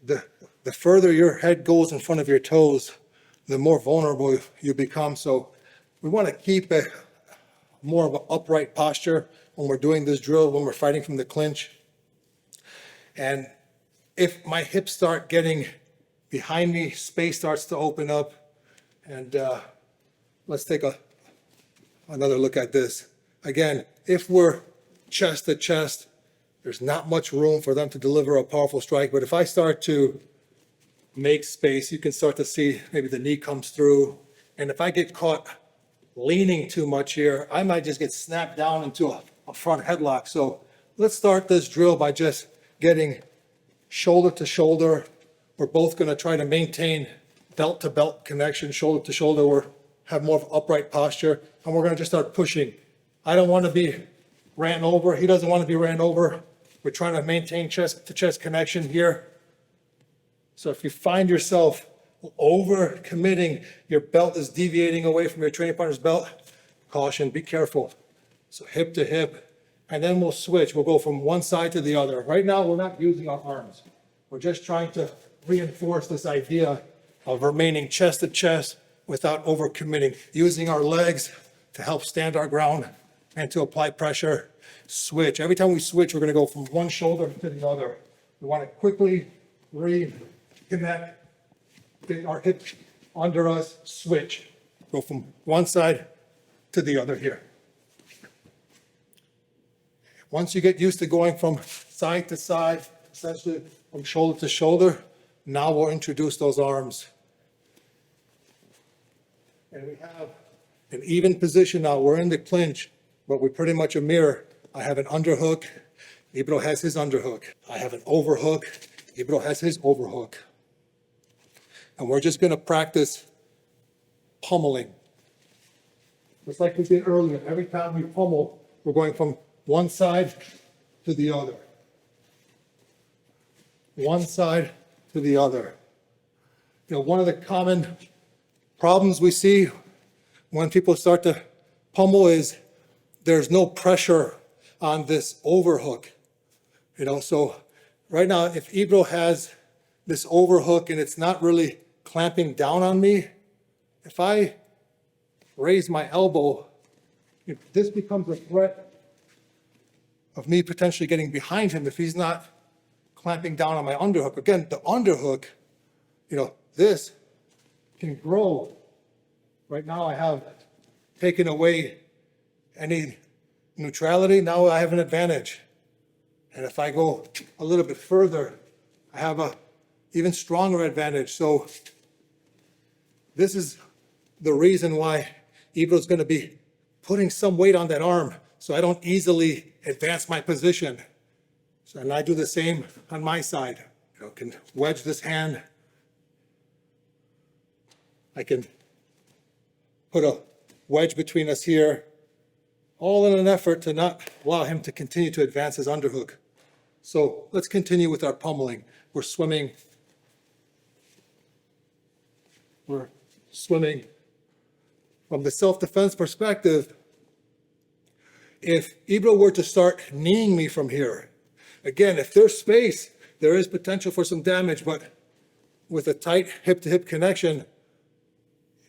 the further your head goes in front of your toes, the more vulnerable you become. So we want to keep a more of an upright posture when we're doing this drill, when we're fighting from the clinch. And if my hips start getting behind me, space starts to open up. And let's take another look at this. Again, if we're chest to chest, there's not much room for them to deliver a powerful strike. But if I start to make space, you can start to see maybe the knee comes through. And if I get caught leaning too much here, I might just get snapped down into a front headlock. So let's start this drill by just getting shoulder to shoulder. We're both going to try to maintain belt to belt connection, shoulder to shoulder. We're have more of an upright posture, and we're going to just start pushing. I don't want to be ran over. He doesn't want to be ran over. We're trying to maintain chest to chest connection here. So if you find yourself over committing, your belt is deviating away from your training partner's belt, caution, be careful. So hip to hip, and then we'll switch. We'll go from one side to the other. Right now, we're not using our arms. We're just trying to reinforce this idea of remaining chest to chest without overcommitting, using our legs to help stand our ground and to apply pressure. Switch. Every time we switch, we're going to go from one shoulder to the other. We want to quickly reconnect, get our hip under us, switch. Go from one side to the other here. Once you get used to going from side to side, essentially from shoulder to shoulder, now we'll introduce those arms. And we have an even position now. We're in the clinch, but we're pretty much a mirror. I have an underhook. Ibro has his underhook. I have an overhook. Ibro has his overhook. And we're just going to practice pummeling. Just like we did earlier. Every time we pummel, we're going from one side to the other. One side to the other. You know, one of the common problems we see when people start to pummel is there's no pressure on this overhook. You know, so right now, if Ibro has this overhook and it's not really clamping down on me, if I raise my elbow, this becomes a threat of me potentially getting behind him if he's not clamping down on my underhook. Again, the underhook, you know, this can grow. Right now I have taken away any neutrality. Now I have an advantage. And if I go a little bit further, I have a even stronger advantage. So this is the reason why Ibro's going to be putting some weight on that arm so I don't easily advance my position. So, and I do the same on my side. You know, can wedge this hand. I can put a wedge between us here, all in an effort to not allow him to continue to advance his underhook. So let's continue with our pummeling. We're swimming from the self-defense perspective. If Ibro were to start kneeing me from here, again, if there's space, there is potential for some damage, but with a tight hip-to-hip connection,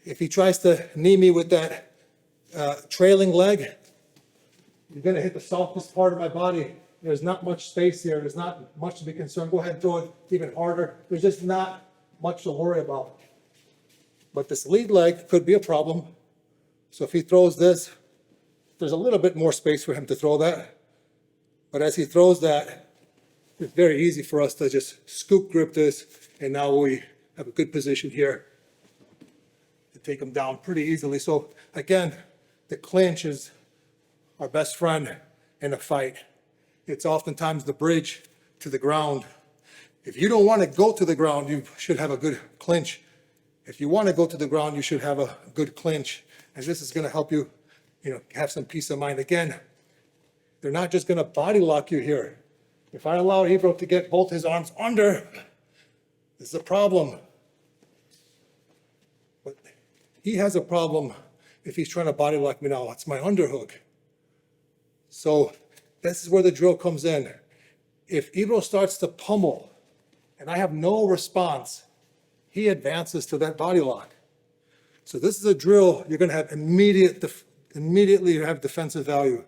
if he tries to knee me with that trailing leg, you're going to hit the softest part of my body. There's not much space here. There's not much to be concerned. Go ahead and throw it even harder. There's just not much to worry about. But this lead leg could be a problem. So if he throws this, there's a little bit more space for him to throw that. But as he throws that, it's very easy for us to just scoop grip this, and now we have a good position here to take him down pretty easily. So again, the clinch is our best friend in a fight. It's oftentimes the bridge to the ground. If you don't want to go to the ground, you should have a good clinch. If you want to go to the ground, you should have a good clinch. And this is going to help you, have some peace of mind. Again, they're not just going to body lock you here. If I allow Ibro to get both his arms under, this is a problem. But he has a problem if he's trying to body lock me now. It's my underhook. So this is where the drill comes in. If Ibro starts to pummel and I have no response, he advances to that body lock. So this is a drill you're going to have immediately have defensive value.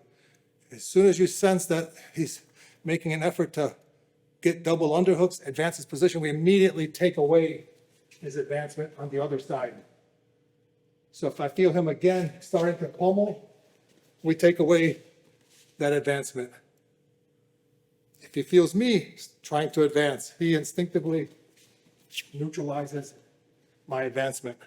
As soon as you sense that he's making an effort to get double underhooks, advance his position, we immediately take away his advancement on the other side. So if I feel him again starting to pummel, we take away that advancement. If he feels me trying to advance, he instinctively neutralizes my advancement.